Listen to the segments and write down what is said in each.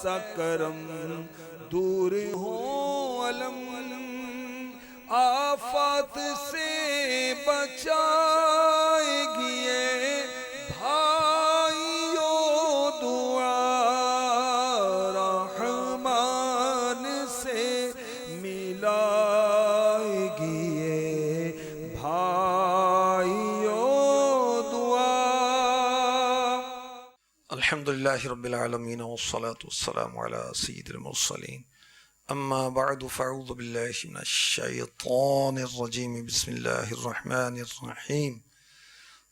ایسا کرم دور ہو علم آفات سے بچائے گی یہ بھائیو دعا رحمان سے ملائے گی یہ بھائیو دعا۔ الحمدللہ رب العالمین والصلاة والسلام علی سید المرسلین اما بعد فاعوذ باللہ من الشیطان الرجیم بسم اللہ الرحمن الرحیم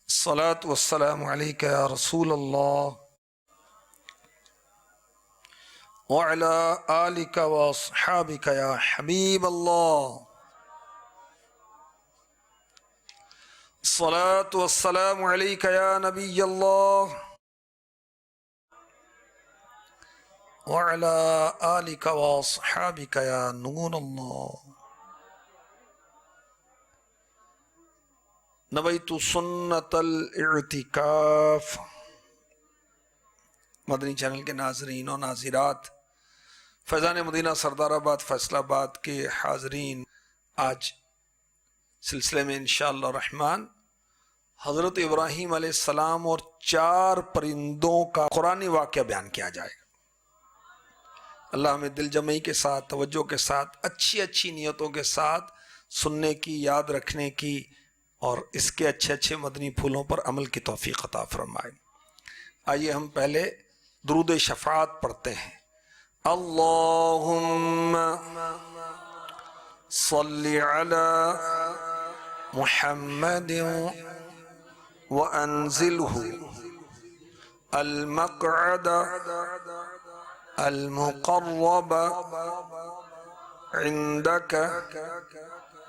الصلاة والسلام علیک یا رسول اللہ وعلی آلک واصحابک یا حبیب اللہ الصلاة والسلام علیک یا نبی اللہ وعلى آلك واصحابك يا نور الله نویت سنت الاعتکاف۔ مدنی چینل کے ناظرین و ناظرات، فیضان مدینہ سردار آباد فیصل آباد کے حاضرین، آج سلسلے میں انشاءاللہ الرحمن حضرت ابراہیم علیہ السلام اور 4 پرندوں کا قرآنی واقعہ بیان کیا جائے گا۔ اللہ ہمیں دل جمعی کے ساتھ، توجہ کے ساتھ، اچھی اچھی نیتوں کے ساتھ سننے کی، یاد رکھنے کی اور اس کے اچھے اچھے مدنی پھولوں پر عمل کی توفیق عطا فرمائے۔ آئیے ہم پہلے درود شفاعت پڑھتے ہیں۔ اللہم صلی علی محمد وانزلہ المقعد المقرب عندك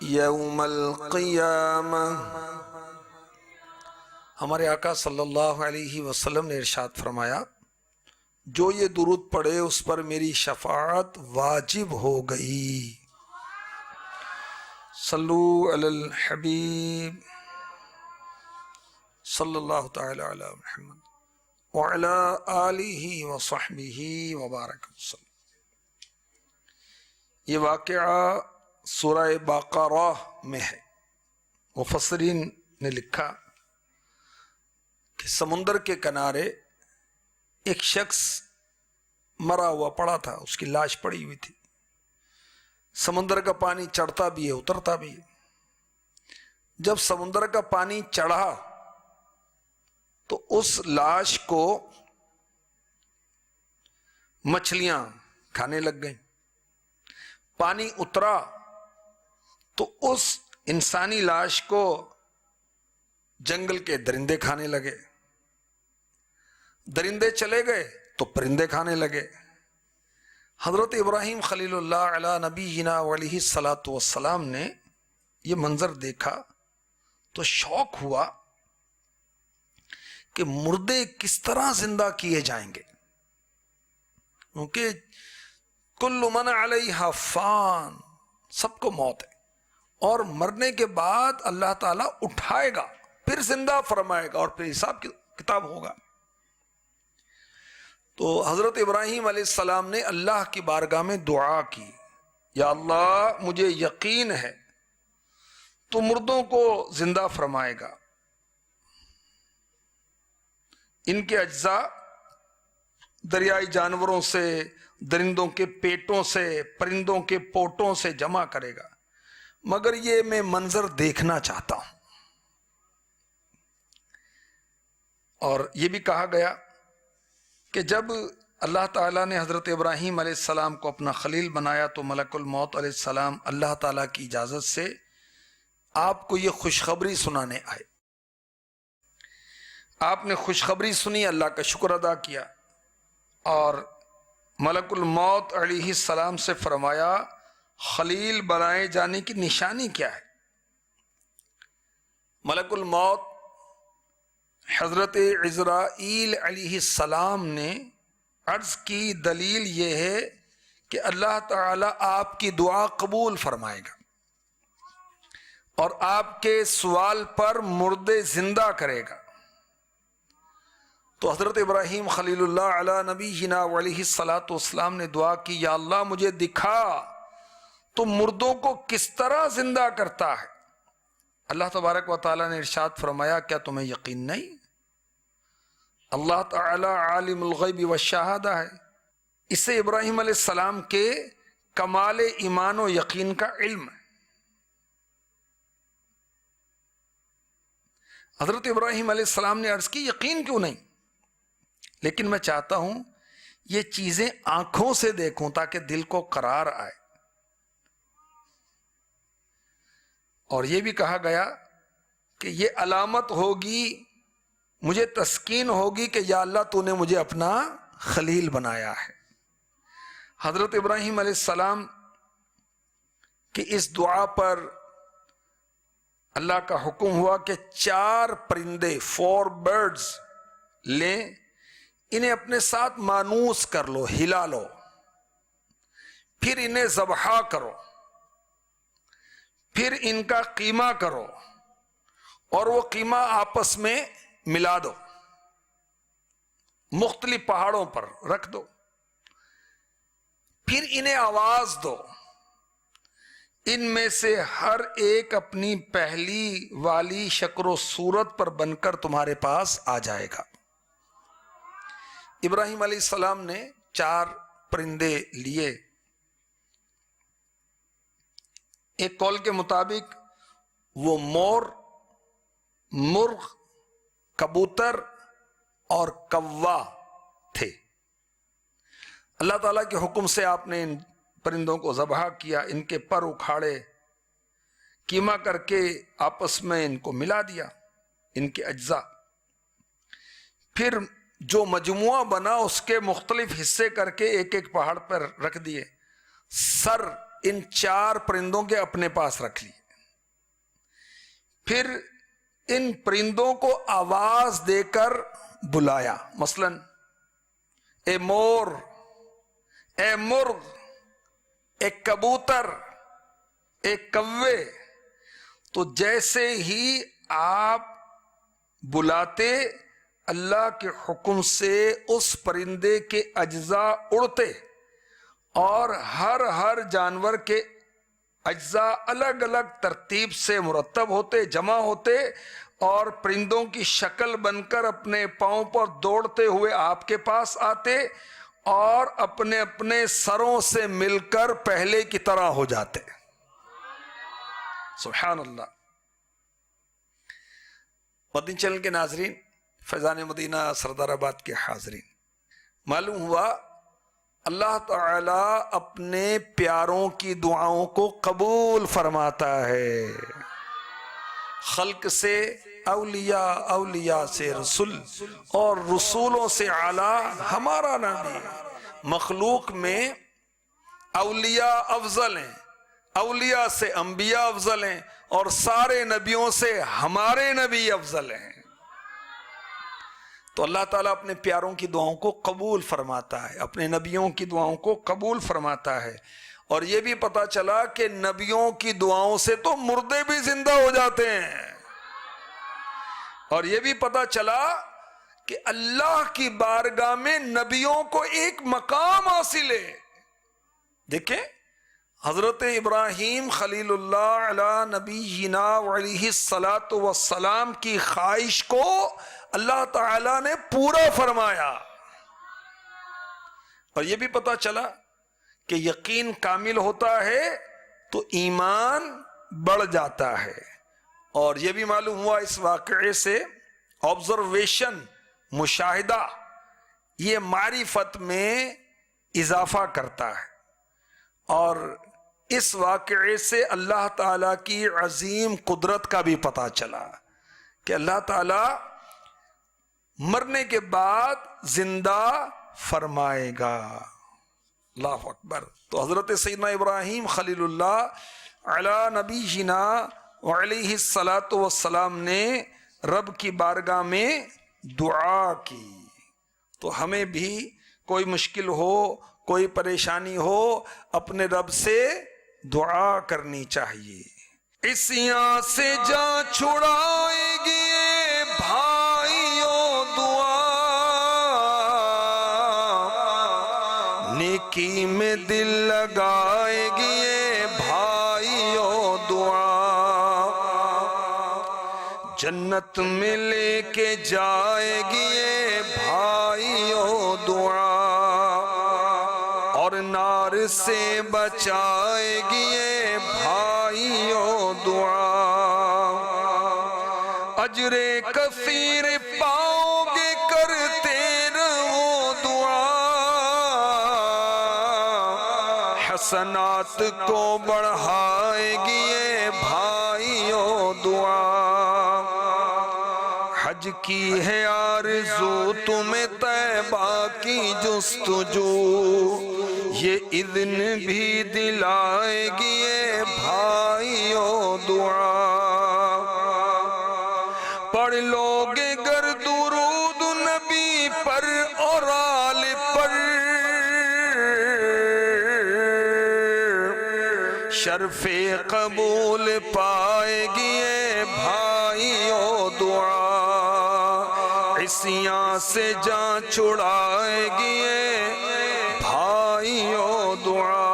یوم القیامہ۔ ہمارے آقا صلی اللہ علیہ وسلم نے ارشاد فرمایا، جو یہ درود پڑھے اس پر میری شفاعت واجب ہو گئی۔ صلو علی الحبیب صلی اللہ تعالی علی محمد وعلی آلہ وصحبہ وبارک وسلم۔ یہ واقعہ سورہ بقرہ میں ہے۔ مفسرین نے لکھا کہ سمندر کے کنارے ایک شخص مرا ہوا پڑا تھا، اس کی لاش پڑی ہوئی تھی۔ سمندر کا پانی چڑھتا بھی ہے، اترتا بھی ہے۔ جب سمندر کا پانی چڑھا تو اس لاش کو مچھلیاں کھانے لگ گئیں۔ پانی اترا تو اس انسانی لاش کو جنگل کے درندے کھانے لگے۔ درندے چلے گئے تو پرندے کھانے لگے۔ حضرت ابراہیم خلیل اللہ علی نبینا علیہ الصلاۃ والسلام نے یہ منظر دیکھا تو شوق ہوا کہ مردے کس طرح زندہ کیے جائیں گے، کیونکہ کل من علیہا فان، سب کو موت ہے، اور مرنے کے بعد اللہ تعالیٰ اٹھائے گا، پھر زندہ فرمائے گا اور پھر حساب کتاب ہوگا۔ تو حضرت ابراہیم علیہ السلام نے اللہ کی بارگاہ میں دعا کی، یا اللہ مجھے یقین ہے تو مردوں کو زندہ فرمائے گا، ان کے اجزاء دریائی جانوروں سے، درندوں کے پیٹوں سے، پرندوں کے پوٹوں سے جمع کرے گا، مگر یہ میں منظر دیکھنا چاہتا ہوں۔ اور یہ بھی کہا گیا کہ جب اللہ تعالیٰ نے حضرت ابراہیم علیہ السلام کو اپنا خلیل بنایا تو ملک الموت علیہ السلام اللہ تعالیٰ کی اجازت سے آپ کو یہ خوشخبری سنانے آئے۔ آپ نے خوشخبری سنی، اللہ کا شکر ادا کیا، اور ملک الموت علیہ السلام سے فرمایا خلیل بنائے جانے کی نشانی کیا ہے؟ ملک الموت حضرت عزرائیل علیہ السلام نے عرض کی دلیل یہ ہے کہ اللہ تعالیٰ آپ کی دعا قبول فرمائے گا اور آپ کے سوال پر مردے زندہ کرے گا۔ تو حضرت ابراہیم خلیل اللہ علی نبینا علیہ الصلاۃ والسلام نے دعا کی، یا اللہ مجھے دکھا تو مردوں کو کس طرح زندہ کرتا ہے۔ اللہ تبارک و تعالیٰ نے ارشاد فرمایا، کیا تمہیں یقین نہیں؟ اللہ تعالی عالم الغیب والشہادہ ہے، اس سے ابراہیم علیہ السلام کے کمال ایمان و یقین کا علم ہے۔ حضرت ابراہیم علیہ السلام نے عرض کی، یقین کیوں نہیں؟ لیکن میں چاہتا ہوں یہ چیزیں آنکھوں سے دیکھوں تاکہ دل کو قرار آئے۔ اور یہ بھی کہا گیا کہ یہ علامت ہوگی، مجھے تسکین ہوگی کہ یا اللہ تو نے مجھے اپنا خلیل بنایا ہے۔ حضرت ابراہیم علیہ السلام کی اس دعا پر اللہ کا حکم ہوا کہ 4 پرندے 4 برڈز لیں، انہیں اپنے ساتھ مانوس کر لو، ہلا لو، پھر انہیں ذبح کرو، پھر ان کا قیمہ کرو اور وہ قیمہ آپس میں ملا دو، مختلف پہاڑوں پر رکھ دو، پھر انہیں آواز دو، ان میں سے ہر ایک اپنی پہلی والی شکل و صورت پر بن کر تمہارے پاس آ جائے گا۔ ابراہیم علیہ السلام نے 4 پرندے لیے۔ ایک قول کے مطابق وہ مور، مرغ، کبوتر اور کوا تھے۔ اللہ تعالیٰ کے حکم سے آپ نے ان پرندوں کو ذبح کیا، ان کے پر اکھاڑے، کیما کر کے آپس میں ان کو ملا دیا، ان کے اجزاء، پھر جو مجموعہ بنا اس کے مختلف حصے کر کے ایک ایک پہاڑ پر رکھ دیے، سر ان 4 پرندوں کے اپنے پاس رکھ لیے، پھر ان پرندوں کو آواز دے کر بلایا، مثلا اے مور، اے مرغ، ایک کبوتر، ایک کوے۔ تو جیسے ہی آپ بلاتے، اللہ کے حکم سے اس پرندے کے اجزاء اڑتے اور ہر جانور کے اجزاء الگ الگ ترتیب سے مرتب ہوتے، جمع ہوتے اور پرندوں کی شکل بن کر اپنے پاؤں پر دوڑتے ہوئے آپ کے پاس آتے اور اپنے اپنے سروں سے مل کر پہلے کی طرح ہو جاتے۔ سبحان اللہ۔ مدنی چینل کے ناظرین، فیضان مدینہ سردار آباد کے حاضرین، معلوم ہوا اللہ تعالی اپنے پیاروں کی دعاؤں کو قبول فرماتا ہے۔ خلق سے اولیاء، اولیاء سے رسول اور رسولوں سے اعلیٰ ہمارا نبی۔ مخلوق میں اولیاء افضل ہیں، اولیاء سے انبیاء افضل ہیں اور سارے نبیوں سے ہمارے نبی افضل ہیں۔ تو اللہ تعالیٰ اپنے پیاروں کی دعاؤں کو قبول فرماتا ہے، اپنے نبیوں کی دعاؤں کو قبول فرماتا ہے۔ اور یہ بھی پتا چلا کہ نبیوں کی دعاؤں سے تو مردے بھی زندہ ہو جاتے ہیں، اور یہ بھی پتا چلا کہ اللہ کی بارگاہ میں نبیوں کو ایک مقام حاصل ہے۔ دیکھیں حضرت ابراہیم خلیل اللہ علی نبینا علیہ الصلاۃ والسلام کی خواہش کو اللہ تعالی نے پورا فرمایا، اور یہ بھی پتا چلا کہ یقین کامل ہوتا ہے تو ایمان بڑھ جاتا ہے۔ اور یہ بھی معلوم ہوا اس واقعے سے، آبزرویشن، مشاہدہ، یہ معرفت میں اضافہ کرتا ہے، اور اس واقعے سے اللہ تعالیٰ کی عظیم قدرت کا بھی پتہ چلا کہ اللہ تعالیٰ مرنے کے بعد زندہ فرمائے گا۔ اللہ اکبر۔ تو حضرت سیدنا ابراہیم خلیل اللہ علی نبینا وعلیہ الصلاۃ والسلام نے رب کی بارگاہ میں دعا کی۔ تو ہمیں بھی کوئی مشکل ہو، کوئی پریشانی ہو، اپنے رب سے دعا کرنی چاہیے۔ اسیاں سے جان چھڑائے گی بھائیوں دعا نیکی میں دل لگائے گی یہ بھائیو دعا، جنت میں لے کے جائے گی یہ بھائیو دعا، اور نار سے بچائے گی یہ بھائیو دعا، اجر کثیر پاؤ گے کرتے رہو دعا، حسنات کو بڑھائے گی یہ بھائیو دعا، حج کی ہے آرزو تمہیں طیبہ کی جستجو، یہ اذن بھی دلائے گی یہ بھائیو دعا، پڑھ لو گے گر درود نبی پر اور آل پر، شرف قبول پائے گی یہ بھائیو دعا، عصیاں سے جان چھڑائے گی یہ بھائیو دعا،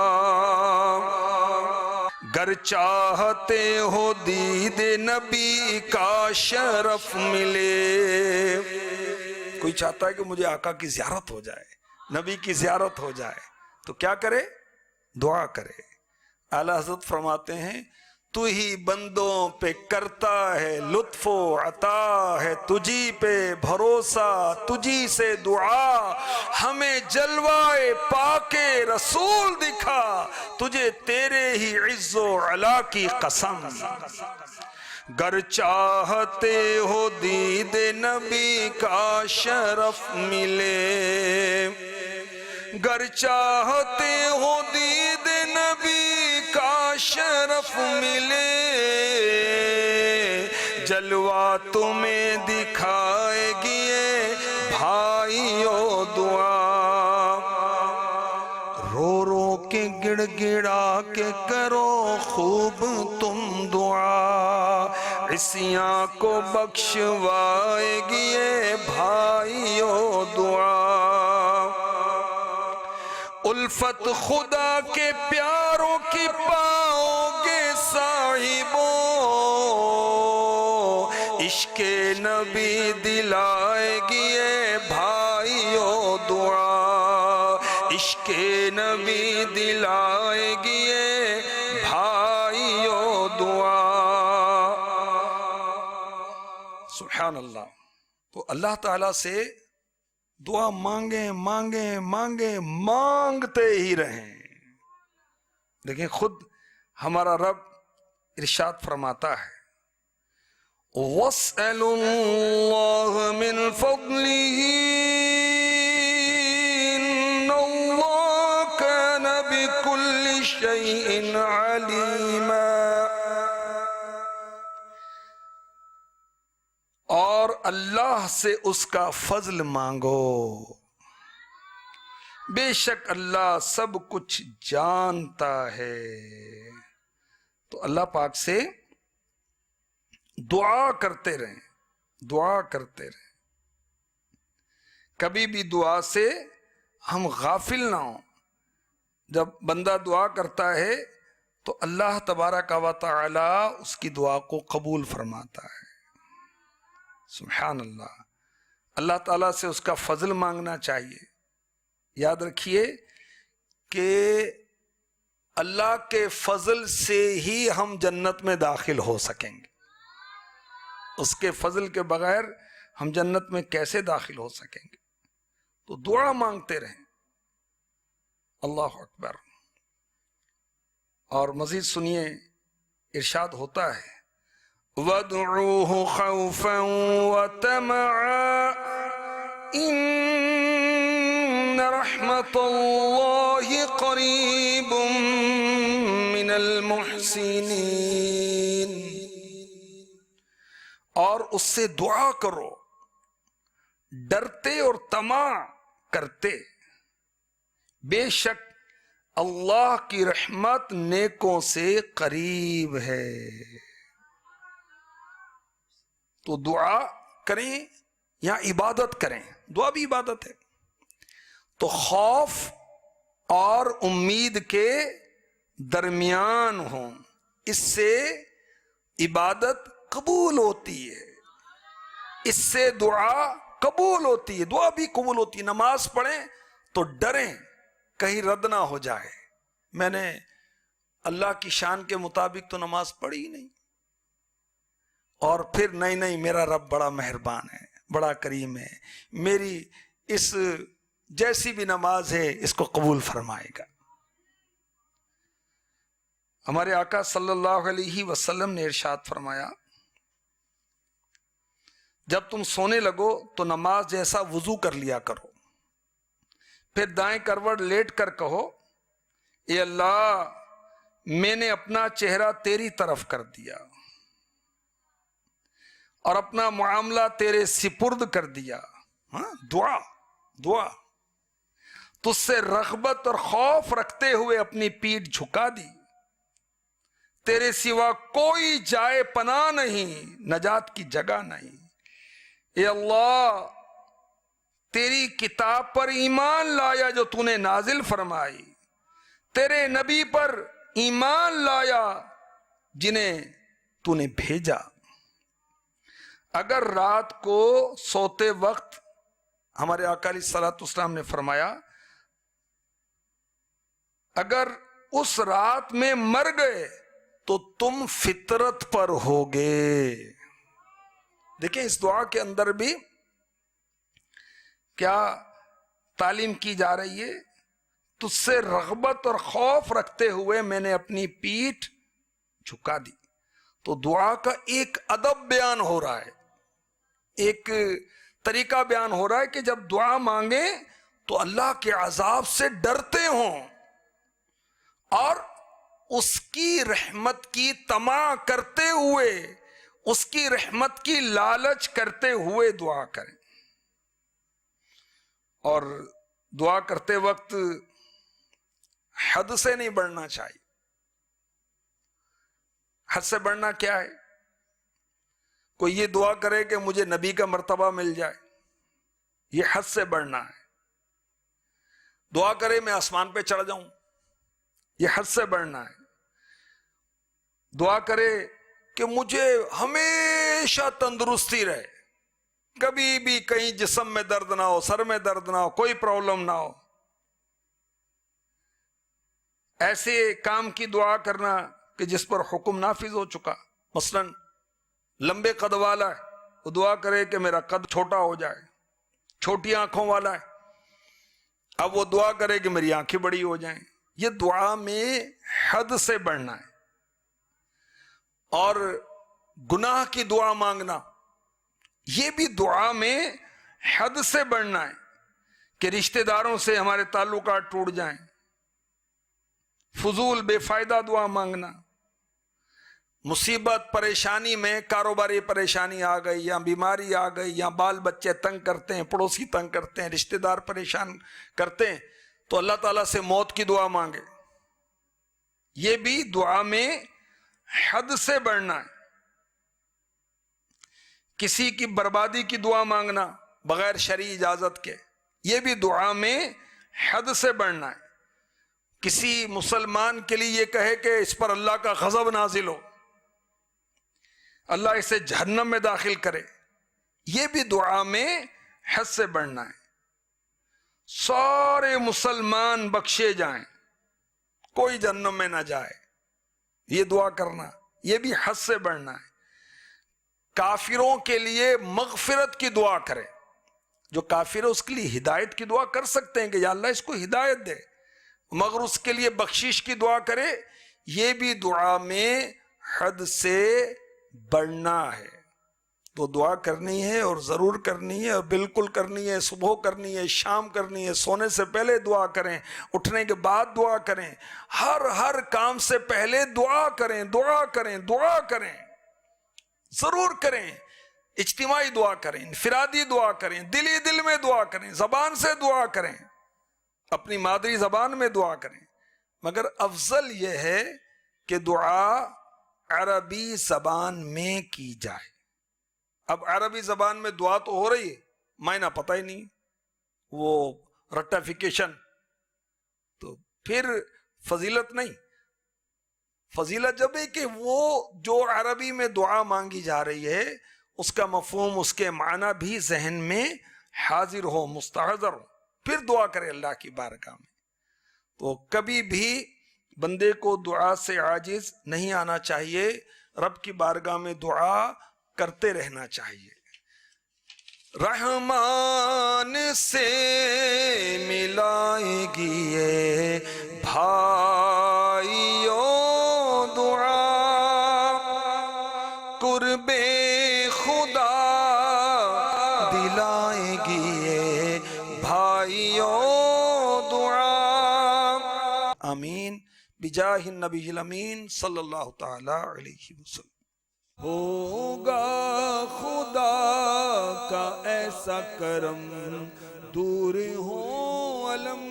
گر چاہتے ہو دید نبی کا شرف ملے، کوئی چاہتا ہے کہ مجھے آقا کی زیارت ہو جائے، نبی کی زیارت ہو جائے، تو کیا کرے؟ دعا کرے۔ اعلیٰ حضرت فرماتے ہیں تو ہی بندوں پہ کرتا ہے لطف و عطا ہے، تجھی پہ بھروسہ تجھی سے دعا، ہمیں جلوائے پاک رسول دکھا، تجھے تیرے ہی عز و علا کی قسم، گر چاہتے ہو دید نبی کا شرف ملے، گر چاہتے ہو دید نبی کا شرف ملے، جلوہ تمہیں دکھائے گی یہ بھائیو دعا، رو رو کے گڑ گڑا کے کرو خوب تم دعا، عصیاں کو بخشوائے گی یہ بھائیو دعا، الفت خدا کے پیاروں کی پاؤ گے صاحبوں، عشق نبی دلائے گی یہ بھائیو دعا، عشق نبی دلائے گی یہ بھائیو دعا، سبحان اللہ۔ تو اللہ تعالیٰ سے دعا مانگیں مانگیں مانگیں، مانگتے ہی رہیں۔ دیکھیں خود ہمارا رب ارشاد فرماتا ہے وَاسْأَلُوا اللَّهَ مِنْ فَضْلِهِ إِنَّ اللَّهَ كَانَ بِكُلِّ شَيْءٍ عَلِيمًا، اور اللہ سے اس کا فضل مانگو، بے شک اللہ سب کچھ جانتا ہے۔ تو اللہ پاک سے دعا کرتے رہیں، دعا کرتے رہیں، کبھی بھی دعا سے ہم غافل نہ ہوں۔ جب بندہ دعا کرتا ہے تو اللہ تبارک و تعالی اس کی دعا کو قبول فرماتا ہے، سبحان اللہ۔ اللہ تعالیٰ سے اس کا فضل مانگنا چاہیے۔ یاد رکھیے کہ اللہ کے فضل سے ہی ہم جنت میں داخل ہو سکیں گے، اس کے فضل کے بغیر ہم جنت میں کیسے داخل ہو سکیں گے؟ تو دعا مانگتے رہیں۔ اللہ اکبر۔ اور مزید سنیے، ارشاد ہوتا ہے وَادْعُوهُ خَوْفًا وَطَمَعًا إِنَّ رَحْمَتَ اللَّهِ قَرِيبٌ مِّنَ الْمُحْسِنِينَ، اور اس سے دعا کرو ڈرتے اور طمع کرتے، بے شک اللہ کی رحمت نیکوں سے قریب ہے۔ تو دعا کریں یا عبادت کریں، دعا بھی عبادت ہے۔ تو خوف اور امید کے درمیان ہوں، اس سے عبادت قبول ہوتی ہے، اس سے دعا قبول ہوتی ہے، دعا بھی قبول ہوتی ہے۔ نماز پڑھیں تو ڈریں کہیں رد نہ ہو جائے، میں نے اللہ کی شان کے مطابق تو نماز پڑھی ہی نہیں، اور پھر نہیں میرا رب بڑا مہربان ہے، بڑا کریم ہے، میری اس جیسی بھی نماز ہے اس کو قبول فرمائے گا۔ ہمارے آقا صلی اللہ علیہ وسلم نے ارشاد فرمایا، جب تم سونے لگو تو نماز جیسا وضو کر لیا کرو، پھر دائیں کروٹ لیٹ کر کہو، اے اللہ میں نے اپنا چہرہ تیری طرف کر دیا اور اپنا معاملہ تیرے سپرد کر دیا۔ ہاں، دعا تجھ سے رغبت اور خوف رکھتے ہوئے اپنی پیٹھ جھکا دی، تیرے سوا کوئی جائے پناہ نہیں، نجات کی جگہ نہیں۔ اے اللہ تیری کتاب پر ایمان لایا جو تو نے نازل فرمائی، تیرے نبی پر ایمان لایا جنہیں تو نے بھیجا۔ اگر رات کو سوتے وقت ہمارے آقا علیہ الصلوۃ والسلام نے فرمایا، اگر اس رات میں مر گئے تو تم فطرت پر ہوگے۔ دیکھیں اس دعا کے اندر بھی کیا تعلیم کی جا رہی ہے؟ تجھ سے رغبت اور خوف رکھتے ہوئے میں نے اپنی پیٹھ جھکا دی۔ تو دعا کا ایک ادب بیان ہو رہا ہے، ایک طریقہ بیان ہو رہا ہے کہ جب دعا مانگیں تو اللہ کے عذاب سے ڈرتے ہوں اور اس کی رحمت کی طمع کرتے ہوئے، اس کی رحمت کی لالچ کرتے ہوئے دعا کریں۔ اور دعا کرتے وقت حد سے نہیں بڑھنا چاہیے۔ حد سے بڑھنا کیا ہے؟ کوئی یہ دعا کرے کہ مجھے نبی کا مرتبہ مل جائے، یہ حد سے بڑھنا ہے۔ دعا کرے میں آسمان پہ چڑھ جاؤں، یہ حد سے بڑھنا ہے۔ دعا کرے کہ مجھے ہمیشہ تندرستی رہے، کبھی بھی کہیں جسم میں درد نہ ہو، سر میں درد نہ ہو، کوئی پرابلم نہ ہو، ایسے کام کی دعا کرنا کہ جس پر حکم نافذ ہو چکا۔ مثلا لمبے قد والا ہے، وہ دعا کرے کہ میرا قد چھوٹا ہو جائے۔ چھوٹی آنکھوں والا ہے، اب وہ دعا کرے کہ میری آنکھیں بڑی ہو جائیں۔ یہ دعا میں حد سے بڑھنا ہے۔ اور گناہ کی دعا مانگنا، یہ بھی دعا میں حد سے بڑھنا ہے کہ رشتہ داروں سے ہمارے تعلقات ٹوٹ جائیں۔ فضول بے فائدہ دعا مانگنا، مصیبت پریشانی میں کاروباری پریشانی آ گئی یا بیماری آ گئی یا بال بچے تنگ کرتے ہیں، پڑوسی تنگ کرتے ہیں، رشتہ دار پریشان کرتے ہیں، تو اللہ تعالیٰ سے موت کی دعا مانگے۔ یہ بھی دعا میں حد سے بڑھنا ہے۔ کسی کی بربادی کی دعا مانگنا بغیر شرعی اجازت کے، یہ بھی دعا میں حد سے بڑھنا ہے۔ کسی مسلمان کے لیے یہ کہے کہ اس پر اللہ کا غضب نازل ہو، اللہ اسے جہنم میں داخل کرے، یہ بھی دعا میں حد سے بڑھنا ہے۔ سارے مسلمان بخشے جائیں، کوئی جہنم میں نہ جائے، یہ دعا کرنا، یہ بھی حد سے بڑھنا ہے۔ کافروں کے لیے مغفرت کی دعا کرے، جو کافر ہے اس کے لیے ہدایت کی دعا کر سکتے ہیں کہ یا اللہ اس کو ہدایت دے، مگر اس کے لیے بخشش کی دعا کرے، یہ بھی دعا میں حد سے بڑھنا ہے۔ تو دعا کرنی ہے اور ضرور کرنی ہے اور بالکل کرنی ہے، صبح کرنی ہے، شام کرنی ہے، سونے سے پہلے دعا کریں، اٹھنے کے بعد دعا کریں، ہر کام سے پہلے دعا کریں، دعا کریں، دعا کریں، ضرور کریں۔ اجتماعی دعا کریں، انفرادی دعا کریں، دلی دل میں دعا کریں، زبان سے دعا کریں، اپنی مادری زبان میں دعا کریں، مگر افضل یہ ہے کہ دعا عربی زبان میں کی جائے۔ اب عربی زبان میں دعا تو ہو رہی ہے، معنی پتہ ہی نہیں، وہ رٹیفیکیشن، تو پھر فضیلت نہیں. فضیلت جب ہے کہ وہ جو عربی میں دعا مانگی جا رہی ہے اس کا مفہوم، اس کے معنی بھی ذہن میں حاضر ہو، مستحضر ہو، پھر دعا کرے اللہ کی بارگاہ میں. تو کبھی بھی بندے کو دعا سے عاجز نہیں آنا چاہیے، رب کی بارگاہ میں دعا کرتے رہنا چاہیے. رحمان سے ملائے گی یہ بھائیوں دعا، قرب خدا دلائے گی یہ بھائیوں دعا. آمین بجاہ النبی الامین صلی اللہ تعالی علیہ وسلم. ہوگا خدا کا ایسا کرم، دور ہو علم،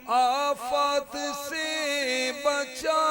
آفات سے بچا